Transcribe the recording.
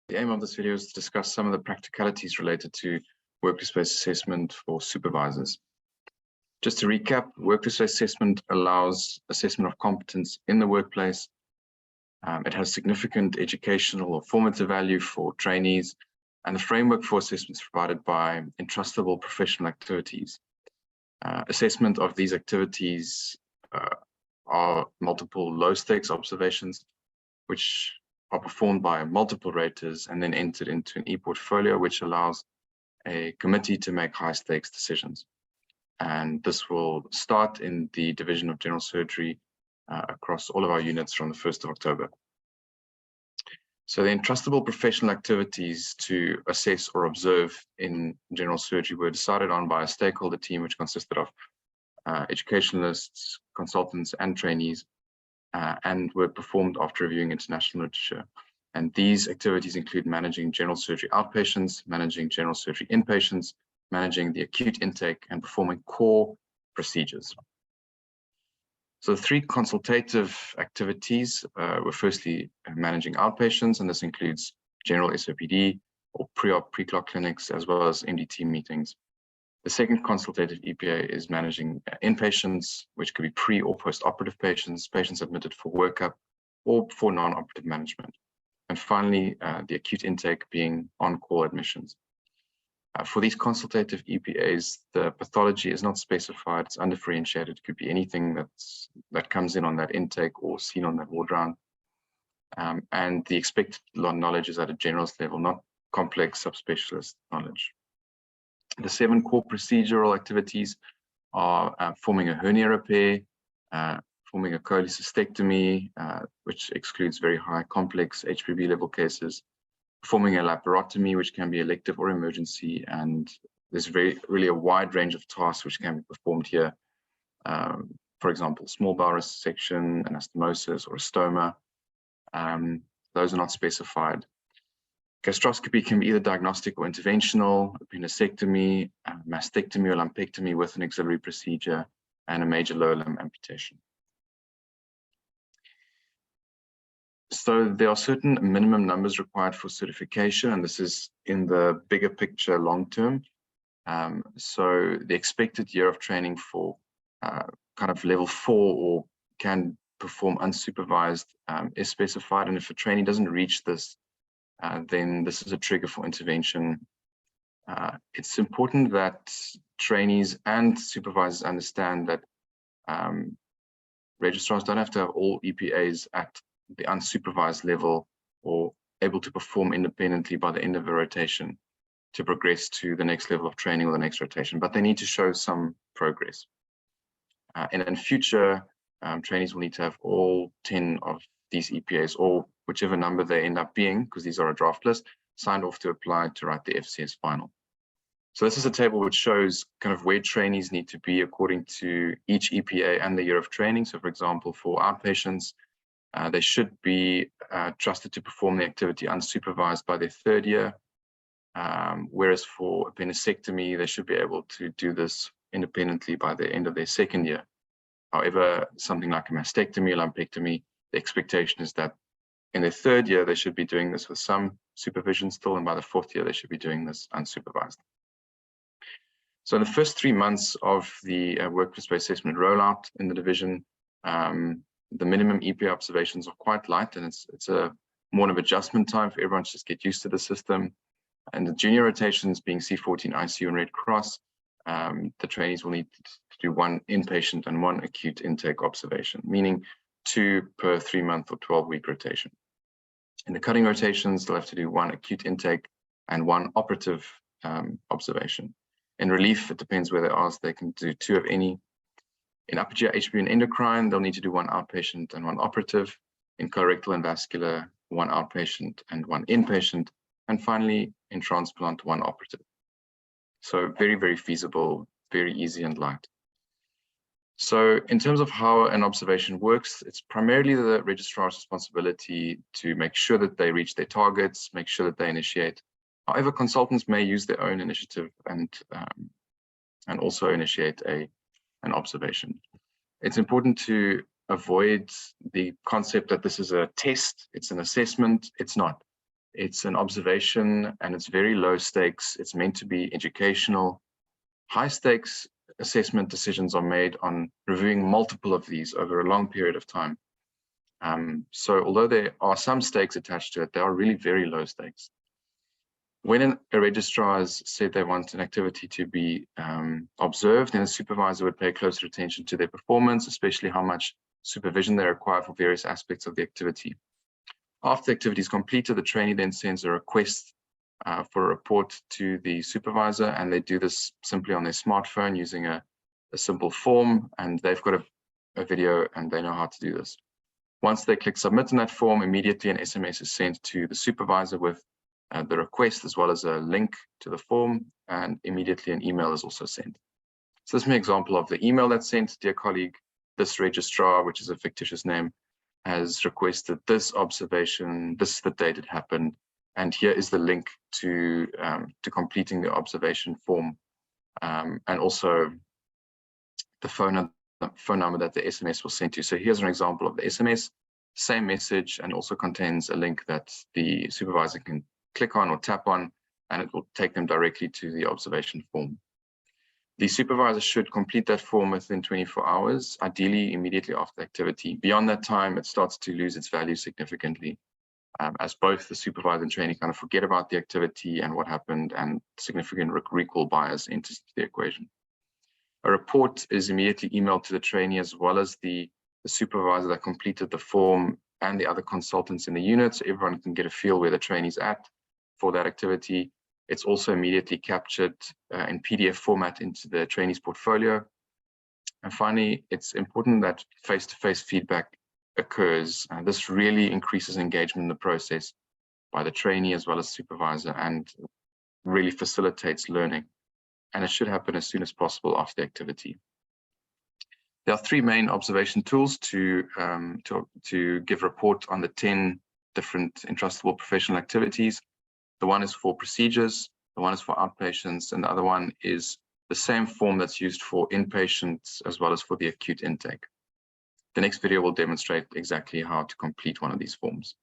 The aim of this video is to discuss some of the practicalities related to workplace assessment for supervisors. Just to recap, workplace assessment allows assessment of competence in the workplace. It has significant educational or formative value for trainees, and the framework for assessment is provided by entrustable professional activities. Assessment of these activities are multiple low-stakes observations, which are performed by multiple raters and then entered into an e-portfolio, which allows a committee to make high-stakes decisions. And this will start in the Division of General Surgery across all of our units from the 1st of October. So the entrustable professional activities to assess or observe in general surgery were decided on by a stakeholder team, which consisted of educationalists, consultants, and trainees, and were performed after reviewing international literature. And these activities include managing general surgery outpatients, managing general surgery inpatients, managing the acute intake, and performing core procedures. So the three consultative activities were firstly managing outpatients, and this includes general SOPD or pre-op, pre-clock clinics, as well as MDT meetings. The second consultative EPA is managing inpatients, which could be pre or post-operative patients, patients admitted for workup or for non-operative management. And finally, the acute intake being on-call admissions. For these consultative EPAs, the pathology is not specified, it's undifferentiated. It could be anything that comes in on that intake or seen on that ward round. And the expected knowledge is at a generalist level, not complex subspecialist knowledge. The 7 core procedural activities are forming a hernia repair, forming a cholecystectomy, which excludes very high complex HPB level cases, performing a laparotomy, which can be elective or emergency, and there's really a wide range of tasks which can be performed here. For example, small bowel resection, anastomosis, or a stoma. Those are not specified. Gastroscopy can be either diagnostic or interventional, appendectomy, mastectomy or lumpectomy with an auxiliary procedure, and a major lower limb amputation. So there are certain minimum numbers required for certification, and this is in the bigger picture long term. So the expected year of training for kind of level 4 or can perform unsupervised is specified, and if a trainee doesn't reach this, then this is a trigger for intervention. It's important that trainees and supervisors understand that registrars don't have to have all EPAs at the unsupervised level or able to perform independently by the end of a rotation to progress to the next level of training or the next rotation, but they need to show some progress. And in future, trainees will need to have all 10 of these EPAs, or whichever number they end up being, because these are a draft list, signed off to apply to write the FCS final. So this is a table which shows kind of where trainees need to be according to each EPA and the year of training. So for example, for outpatients, they should be trusted to perform the activity unsupervised by their 3rd year, whereas for appendectomy, they should be able to do this independently by the end of their 2nd year. However, something like a mastectomy or lumpectomy, the expectation is that in their 3rd year, they should be doing this with some supervision still, and by the 4th year, they should be doing this unsupervised. So in the first 3 months of the workplace assessment rollout in the division, the minimum EPA observations are quite light, and it's a more of adjustment time for everyone to just get used to the system. And the junior rotations being C14, ICU, and Red Cross, the trainees will need to do 1 inpatient and 1 acute intake observation, meaning 2 per 3-month or 12-week rotation. In the cutting rotations, they'll have to do 1 acute intake and 1 operative observation. In relief, it depends where they are, so they can do 2 of any. In upper GI, HPB, and endocrine, they'll need to do 1 outpatient and 1 operative. In colorectal and vascular, 1 outpatient and 1 inpatient. And finally, in transplant, 1 operative. So very, very feasible, very easy and light. So in terms of how an observation works, it's primarily the registrar's responsibility to make sure that they reach their targets, make sure that they initiate. However, consultants may use their own initiative and also initiate an observation. It's important to avoid the concept that this is a test, it's an assessment. It's not. It's an observation and it's very low stakes. It's meant to be educational. High stakes assessment decisions are made on reviewing multiple of these over a long period of time. So although there are some stakes attached to it, they are really very low stakes. When a registrar has said they want an activity to be observed, then a supervisor would pay closer attention to their performance, especially how much supervision they require for various aspects of the activity. After the activity is completed, the trainee then sends a request for a report to the supervisor, and they do this simply on their smartphone using a simple form, and they've got a video and they know how to do this. Once they click submit on that form, immediately an SMS is sent to the supervisor with the request as well as a link to the form, and immediately an email is also sent. So this is an example of the email that's sent. Dear colleague, this registrar, which is a fictitious name, has requested this observation, this is the date it happened, and here is the link to completing the observation form, and also the phone number that the SMS was sent to. So here's an example of the SMS, same message, and also contains a link that the supervisor can click on or tap on, and it will take them directly to the observation form. The supervisor should complete that form within 24 hours, ideally immediately after the activity. Beyond that time, it starts to lose its value significantly, as both the supervisor and trainee kind of forget about the activity and what happened, and significant recall bias enters the equation. A report is immediately emailed to the trainee as well as the supervisor that completed the form and the other consultants in the unit, so everyone can get a feel where the trainee's at for that activity. It's also immediately captured in PDF format into the trainee's portfolio. And finally, it's important that face-to-face feedback occurs. And this really increases engagement in the process by the trainee as well as supervisor, and really facilitates learning. And it should happen as soon as possible after the activity. There are three main observation tools to give report on the 10 different entrustable professional activities. The one is for procedures, the one is for outpatients, and the other one is the same form that's used for inpatients as well as for the acute intake. The next video will demonstrate exactly how to complete one of these forms.